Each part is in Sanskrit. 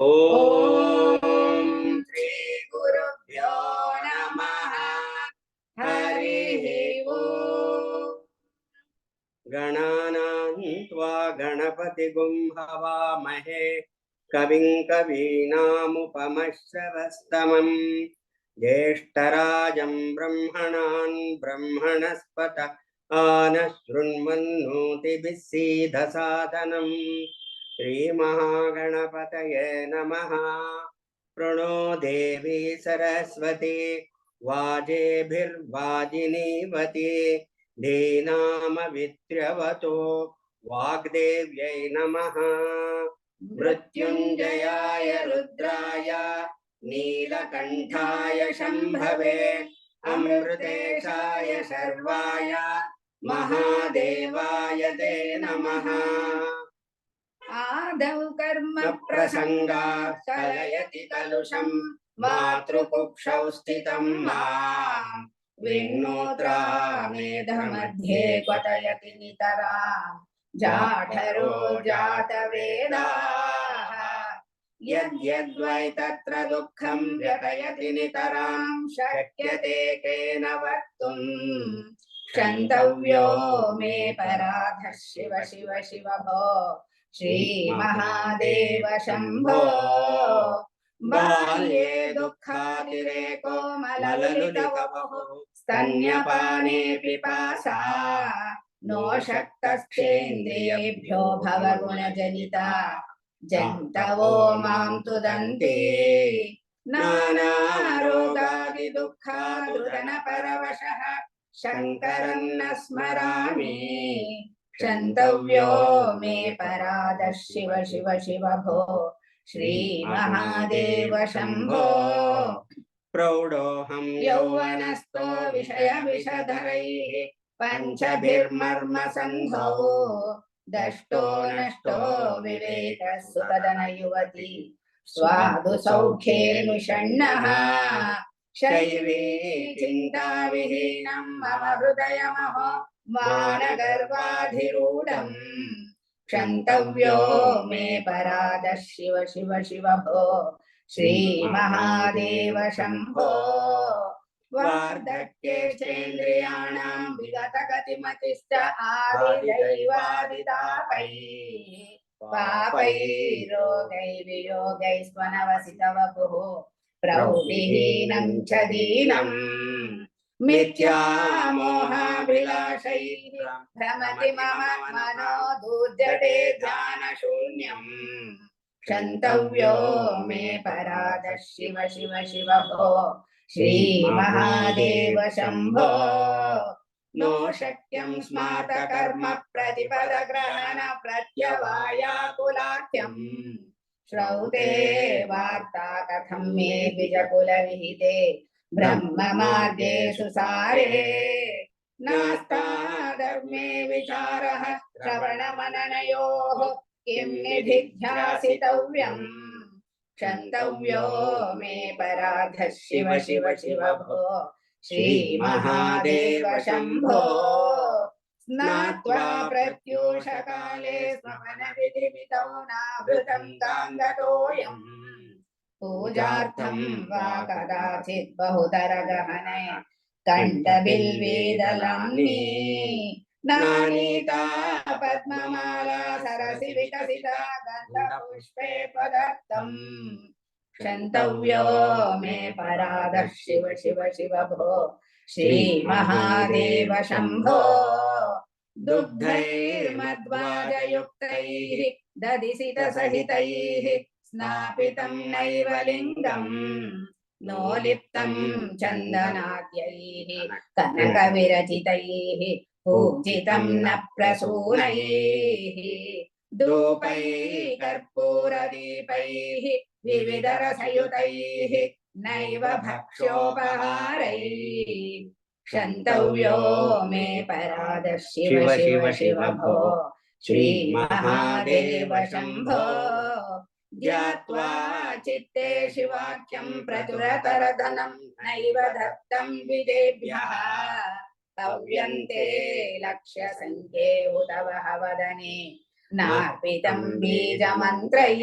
ఓం శ్రీ గురుభ్యో నమః. హరి ఓం. గణానాం త్వా గణపతిగుం హవామహే కవిం కవీనాముపమశ్రవస్తమం జ్యేష్ఠరాజం బ్రహ్మణాన్ బ్రహ్మణస్పత ఆనశృణ్వన్నోతిభిः सीदसादनं श्रीमहागणपतये नमः। प्रणो देवी सरस्वती वाजेभिर्वाजिनीवती धीनामवित्र्यवतो वाग्देव्यै नमः। मृत्युञ्जयाय रुद्राय नीलकण्ठाय शम्भवे अमृतेशाय शर्वाय महादेवाय ते नमः। आदौ कर्म प्रसंगा कलयति कलुषं मातृकुक्षौ स्थितं मां विघ्नोत्रा मेधमध्ये क्वथयति नितरां जाठरो जातवेदाः यद्यद्वै तत्र दुःखं व्यथयति नितरां शक्यते केन वक्तुम् क्षन्तव्यो मे पराधः शिव शिव शिव भो श्री महादेव शंभो। बाल्ये दुःखातिरेको मललितवपुः स्तन्यपाने पिपासा नो शक्तश्चेन्द्रियेभ्यो भवगुणजनिता जन्तवो मां तुदन्ति नानारोगादिदुःखादृतनपरवशः शङ्करं न स्मरामि क्षन्तव्यो मे पराधः शिव शिव शिव भो श्री महादेव शंभो। प्रौढोऽहं यौवनस्थो विषयविषधरैः पञ्चभिर्मर्मसन्धौ दष्टो नष्टो विवेकः सुखदनयुवती स्वादु सौख्येऽनुषण्णः शैवी चिन्ताविहीनं मम हृदयमहो मानगर्वाधिरूढम् क्षन्तव्यो मे पराधः शिव शिव शिव भो श्री महादेव शंभो। वार्धक्येन्द्रियाणां विगतगतिमतिश्च आदिदैवादितापैः पापैर्रोगैर्वियोगैस्त्वनवसितवपुः प्रौढिहीनं च दीनम् मिथ्यामोहाभिलाषैः भ्रमति मम मनो दुर्जटे ध्यानशून्यम् क्षन्तव्यो मे पराधः शिव शिव शिव भो श्री महादेव शंभो। नो शक्यं स्मार्तकर्म प्रतिपदग्रहण प्रत्यवायाकुलाख्यम् श्रौते वार्ता कथं मे द्विजकुलविहिते ब्रह्ममार्गेषु सारे नास्ताधर्मे विचारः श्रवणमननयोः किं निधिध्यासितव्यम् क्षन्तव्यो मे पराधः शिव शिव शिव भो श्री महादेव शंभो। स्नात्वा प्रत्यूषकाले स्मपनविधिमितौ नावृतं गाङ्गतोऽयम् पूजार्थं वा कदाचित् बहुतरगहने कण्ठबिल्वेदलाम्नी नानीता पद्ममाला सरसि विकसिता गन्धपुष्पे पदत्तम् क्षन्तव्यो मे पराधः शिव शिव शिव भो श्री महादेव शंभो। दुग्धैर्मध्वाजयुक्तैः दधिसितसहितैः स्नापितं नैव लिङ्गम् नो लिप्तं चन्दनाद्यैः कनकविरचितैः पूजितं न प्रसूनैः धूपैः कर्पूरदीपैः विविधरसयुतैः नैव भक्ष्योपहारैः क्षन्तव्यो मे पराधः शिव शिव शिव भो श्री महादेव शंभो। ज्ञात्वा चित्ते शिवाख्यं प्रचुरतरधनं नैव दत्तं विदेभ्यः तव्यन्ते लक्ष्यसङ्ख्ये उतवः वदने नार्पितं बीजमन्त्रैः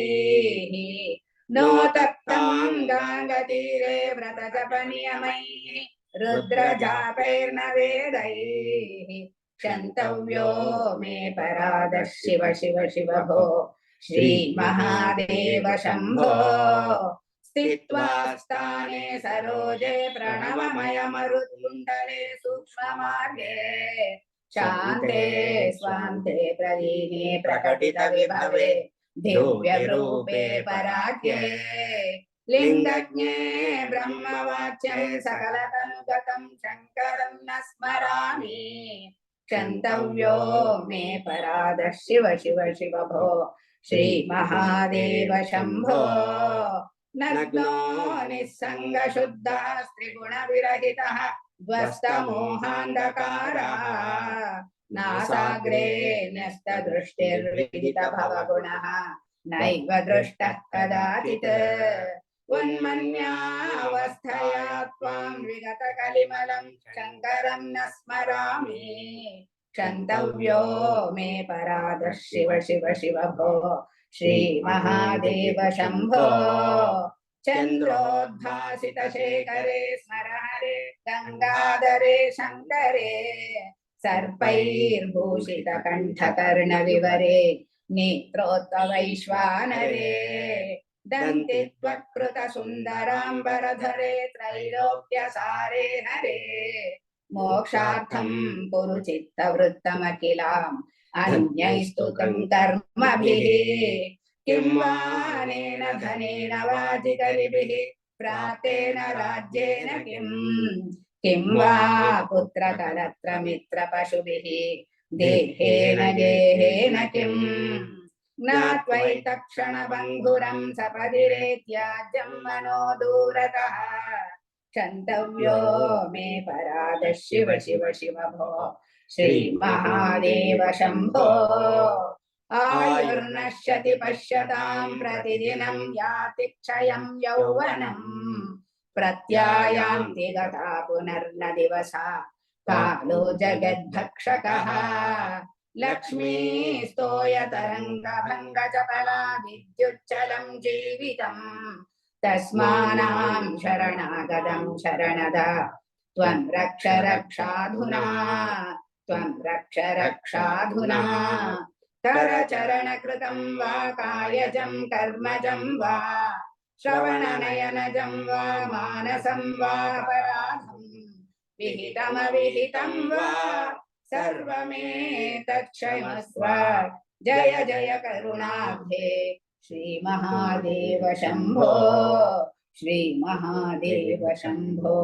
नोतप्तं गङ्गातीरे व्रतजपनियमैः रुद्रजापैर्न वेदैः क्षन्तव्यो मे परादः शिव शिव शिव भो श्रीमहादेव शम्भो स्थित्वा स्थाने सरोजे प्रणवमयमरुत्कुण्डले सूक्ष्ममार्गे शान्ते स्वान्ते प्रलीने प्रकटितविभवे दिव्यरूपे पराख्ये लिङ्गज्ञे ब्रह्मवाच्यं सकलतनुगतं शङ्करं न स्मरामि क्षन्तव्यो मे परादः शिव शिव शिव भो श्रीमहादेव शम्भो नग्नो निस्सङ्गशुद्धः त्रिगुणविरहितः ध्वस्तमोहान्धकारः नासाग्रे न्यस्तदृष्टिर्विदितभवगुणः नैव दृष्टः कदाचित् उन्मन्यावस्थया त्वां विगतकलिमलं शङ्करं न स्मरामि क्षन्तव्यो मे परादः शिव शिव शिव भो श्रीमहादेव शम्भो चन्द्रोद्भासितशेखरे स्मर हरे गङ्गाधरे शङ्करे सर्पैर्भूषितकण्ठकर्णविवरे नेत्रोत्तवैश्वानरे दन्ति त्वत्कृतसुन्दराम्बरधरे त्रैलोक्यसारे हरे मोक्षार्थं कुरु चित्तवृत्तमखिलाम् अन्यैस्तुतं कर्मभिः किं वा अनेन धनेन वाजिगरिभिः प्राप्तेन राज्येन किं वा पुत्रकलत्रमित्रपशुभिः देहेन गेहेन किं ज्ञात्वैतक्षणभङ्गुरं सपदि त्याज्यं मनो दूरतः क्षन्तव्यो मे परादः शिव शिव शिव भो श्रीमहादेव शम्भो आयुर्नश्यति पश्यतां प्रतिदिनं याति क्षयं यौवनम् प्रत्यायान्ति गता पुनर्न दिवसा कालो जगद्भक्षकः लक्ष्मीस्तोयतरङ्गभङ्गचपला विद्युच्चलं जीवितम् तस्मानां शरणागतं शरणदा त्वं रक्ष रक्षाधुना त्वं रक्ष रक्षाधुना करचरणकृतं वा कायजं कर्मजं वा श्रवणनयनजं वा मानसं वा अपराधं विहितमविहितं वा सर्वमेतत्क्षमस्व जय जय करुणाब्धे श्रीमहादेव शम्भो श्रीमहादेव शम्भो।